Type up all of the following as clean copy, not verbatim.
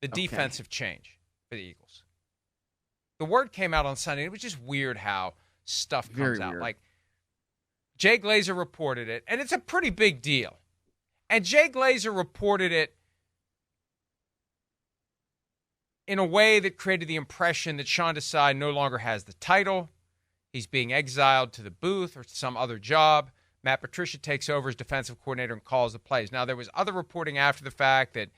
the defensive change for the Eagles. The word came out on Sunday. It was just weird how stuff comes out. Like, Jay Glazer reported it, and it's a pretty big deal. And Jay Glazer reported it in a way that created the impression that Sean Desai no longer has the title. He's being exiled to the booth or to some other job. Matt Patricia takes over as defensive coordinator and calls the plays. Now, there was other reporting after the fact that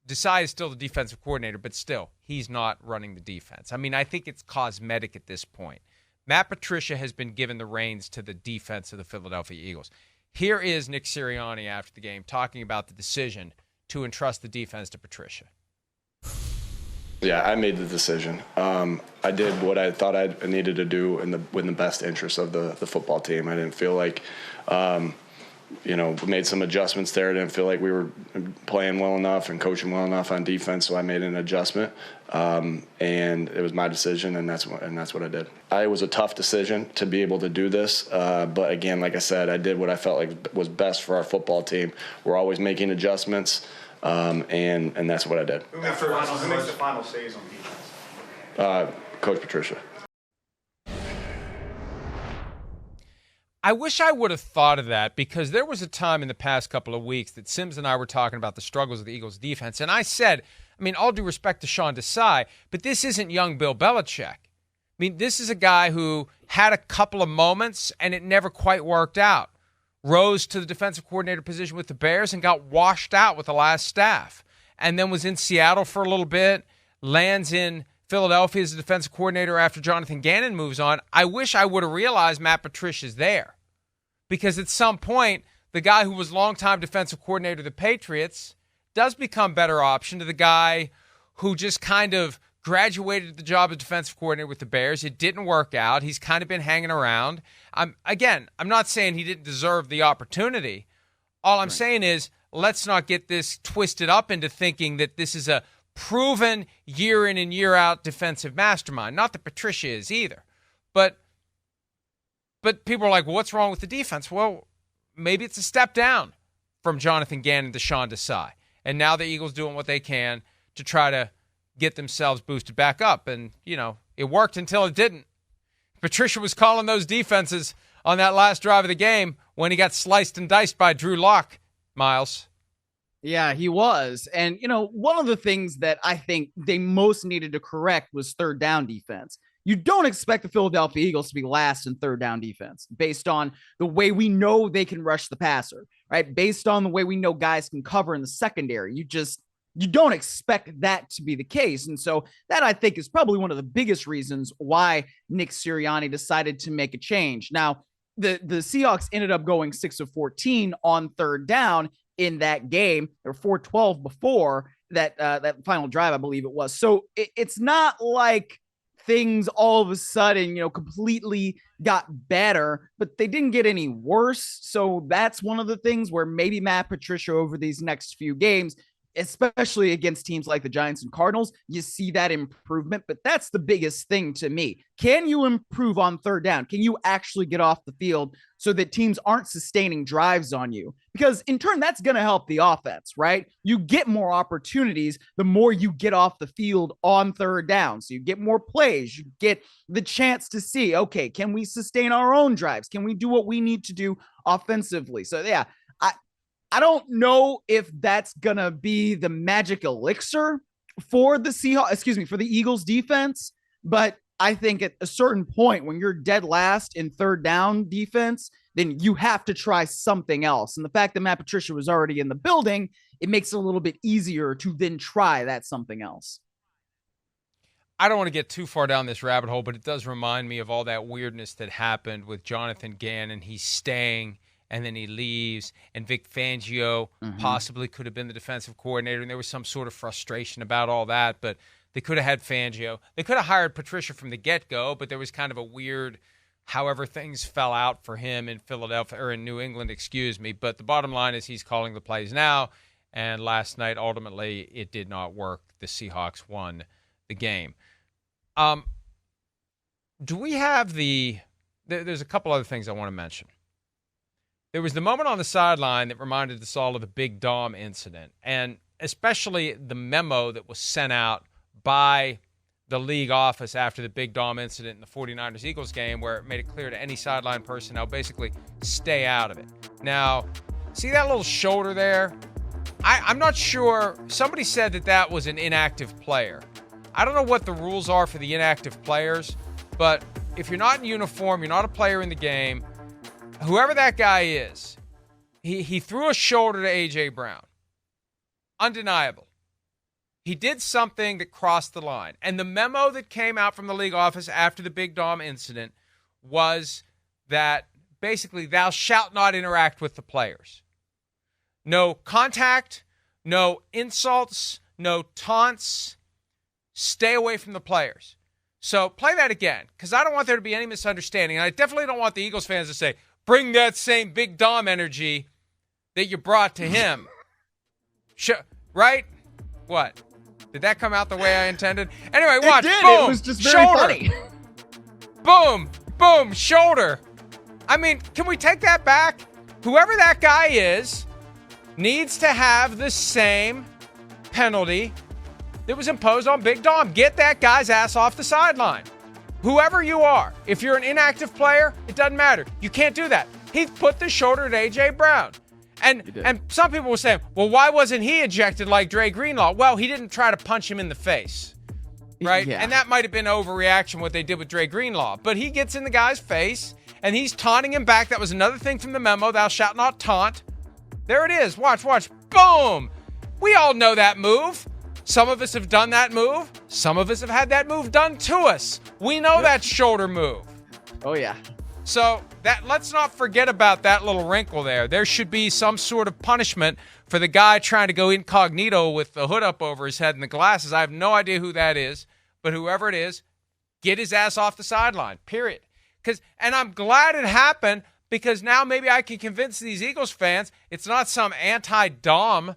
Desai is still the defensive coordinator, but still, he's not running the defense. I mean, I think it's cosmetic at this point. Matt Patricia has been given the reins to the defense of the Philadelphia Eagles. Here is Nick Sirianni after the game talking about the decision to entrust the defense to Patricia. Yeah, I made the decision. I did what I thought I needed to do in the best interest of the football team. I didn't feel like, we made some adjustments there. I didn't feel like we were playing well enough and coaching well enough on defense, so I made an adjustment. And it was my decision, and that's what I did. It was a tough decision to be able to do this, but again, like I said, I did what I felt like was best for our football team. We're always making adjustments. And that's what I did. Who makes the final says on defense? Coach Patricia. I wish I would have thought of that, because there was a time in the past couple of weeks that Sims and I were talking about the struggles of the Eagles defense. And I said, all due respect to Sean Desai, but this isn't young Bill Belichick. This is a guy who had a couple of moments and it never quite worked out. Rose to the defensive coordinator position with the Bears and got washed out with the last staff. And then was in Seattle for a little bit, lands in Philadelphia as the defensive coordinator after Jonathan Gannon moves on. I wish I would have realized Matt Patricia's there. Because at some point, the guy who was longtime defensive coordinator of the Patriots does become better option to the guy who just kind of graduated the job of defensive coordinator with the Bears. It didn't work out. He's kind of been hanging around. I'm not saying he didn't deserve the opportunity. All I'm saying is, let's not get this twisted up into thinking that this is a proven year in and year out defensive mastermind. Not that Patricia is either. But people are like, well, what's wrong with the defense? Well, maybe it's a step down from Jonathan Gannon to Sean Desai. And now the Eagles doing what they can to try to get themselves boosted back up. And, it worked until it didn't. Patricia was calling those defenses on that last drive of the game when he got sliced and diced by Drew Lock, Myles. Yeah, he was. And, one of the things that I think they most needed to correct was third down defense. You don't expect the Philadelphia Eagles to be last in third down defense based on the way we know they can rush the passer, right? Based on the way we know guys can cover in the secondary. You don't expect that to be the case. And so that, I think, is probably one of the biggest reasons why Nick Sirianni decided to make a change. Now, the Seahawks ended up going 6 of 14 on third down in that game. They were 4-12 before that final drive, I believe it was. So it's not like things all of a sudden, completely got better, but they didn't get any worse. So that's one of the things where maybe Matt Patricia over these next few games, especially against teams like the Giants and Cardinals, you see that improvement. But that's the biggest thing to me. Can you improve on third down? Can you actually get off the field so that teams aren't sustaining drives on you? Because in turn, that's going to help the offense, right? You get more opportunities the more you get off the field on third down. So you get more plays. You get the chance to see, okay, can we sustain our own drives? Can we do what we need to do offensively? So yeah, I don't know if that's going to be the magic elixir for the for the Eagles defense, but I think at a certain point when you're dead last in third down defense, then you have to try something else. And the fact that Matt Patricia was already in the building, it makes it a little bit easier to then try that something else. I don't want to get too far down this rabbit hole, but it does remind me of all that weirdness that happened with Jonathan Gannon. He's staying and then he leaves, and Vic Fangio possibly could have been the defensive coordinator, and there was some sort of frustration about all that, but they could have had Fangio. They could have hired Patricia from the get-go, but there was kind of a weird, however things fell out for him in Philadelphia, or in New England, but the bottom line is he's calling the plays now, and last night, ultimately, it did not work. The Seahawks won the game. Do we have there's a couple other things I want to mention. There was the moment on the sideline that reminded us all of the Big Dom incident. And especially the memo that was sent out by the league office after the Big Dom incident in the 49ers-Eagles game, where it made it clear to any sideline personnel, basically, stay out of it. Now, see that little shoulder there? I'm not sure. Somebody said that was an inactive player. I don't know what the rules are for the inactive players, but if you're not in uniform, you're not a player in the game, whoever that guy is, he threw a shoulder to A.J. Brown. Undeniable. He did something that crossed the line. And the memo that came out from the league office after the Big Dom incident was that basically thou shalt not interact with the players. No contact, no insults, no taunts. Stay away from the players. So play that again, because I don't want there to be any misunderstanding. And I definitely don't want the Eagles fans to say, bring that same Big Dom energy that you brought to him. Right? What? Did that come out the way I intended? Anyway, watch. It did. Boom. It was just very shoulder. funny. Boom. Boom. Shoulder. I mean, can we take that back? Whoever that guy is needs to have the same penalty that was imposed on Big Dom. Get that guy's ass off the sideline. Whoever you are. If you're an inactive player, it doesn't matter. You can't do that. He put the shoulder at A.J. Brown. And some people were saying, well, why wasn't he ejected like Dre Greenlaw? Well, he didn't try to punch him in the face, right? Yeah. And that might have been overreaction what they did with Dre Greenlaw. But he gets in the guy's face, and he's taunting him back. That was another thing from the memo, thou shalt not taunt. There it is. Watch. Boom. We all know that move. Some of us have done that move. Some of us have had that move done to us. We know that shoulder move. Oh, yeah. So let's not forget about that little wrinkle there. There should be some sort of punishment for the guy trying to go incognito with the hood up over his head and the glasses. I have no idea who that is, but whoever it is, get his ass off the sideline, period. And I'm glad it happened, because now maybe I can convince these Eagles fans it's not some anti-Dom.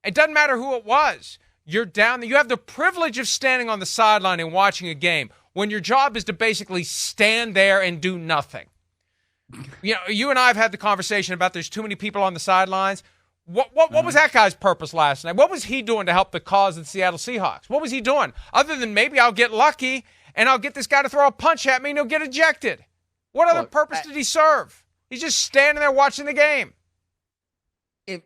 It doesn't matter who it was. You're down there. You have the privilege of standing on the sideline and watching a game when your job is to basically stand there and do nothing. You know, you and I have had the conversation about there's too many people on the sidelines. What was that guy's purpose last night? What was he doing to help the cause of the Seattle Seahawks? What was he doing? Other than maybe I'll get lucky and I'll get this guy to throw a punch at me and he'll get ejected. What other purpose did he serve? He's just standing there watching the game.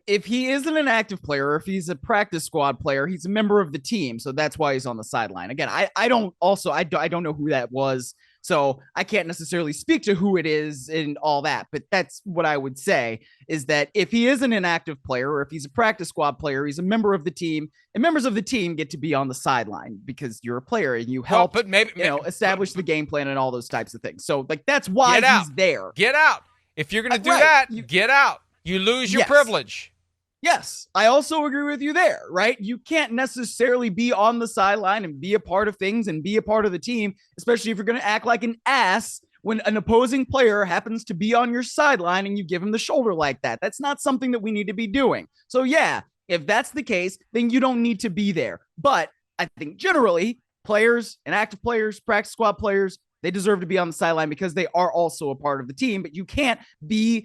If he isn't an active player, or if he's a practice squad player, he's a member of the team, so that's why he's on the sideline. Again, I don't know who that was, so I can't necessarily speak to who it is and all that, but that's what I would say, is that if he is an inactive player, or if he's a practice squad player, he's a member of the team, and members of the team get to be on the sideline because you're a player and you help establish the game plan and all those types of things. So like that's why he's there. Get out. If you're going to do that, get out. You lose your privilege. Yes, I also agree with you there, right? You can't necessarily be on the sideline and be a part of things and be a part of the team, especially if you're going to act like an ass when an opposing player happens to be on your sideline and you give him the shoulder like that. That's not something that we need to be doing. So yeah, if that's the case, then you don't need to be there. But I think generally players and active players, practice squad players, they deserve to be on the sideline because they are also a part of the team, but you can't do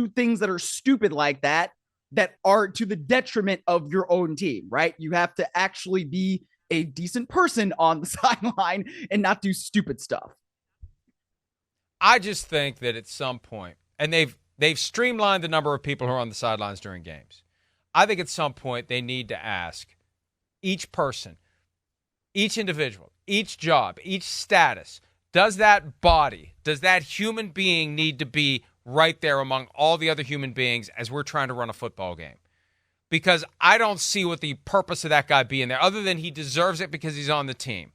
things that are stupid like that are to the detriment of your own team, right? You have to actually be a decent person on the sideline and not do stupid stuff. I just think that at some point, and they've streamlined the number of people who are on the sidelines during games. I think at some point they need to ask each person, each individual, each job, each status, does that human being need to be right there among all the other human beings as we're trying to run a football game? Because I don't see what the purpose of that guy being there, other than he deserves it because he's on the team.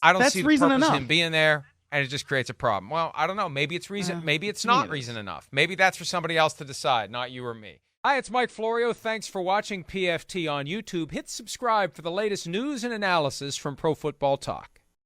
I don't see the purpose of him being there, and it just creates a problem. Well, I don't know. Maybe it's reason. Maybe it's not reason enough. Maybe that's for somebody else to decide, not you or me. Hi, it's Mike Florio. Thanks for watching PFT on YouTube. Hit subscribe for the latest news and analysis from Pro Football Talk.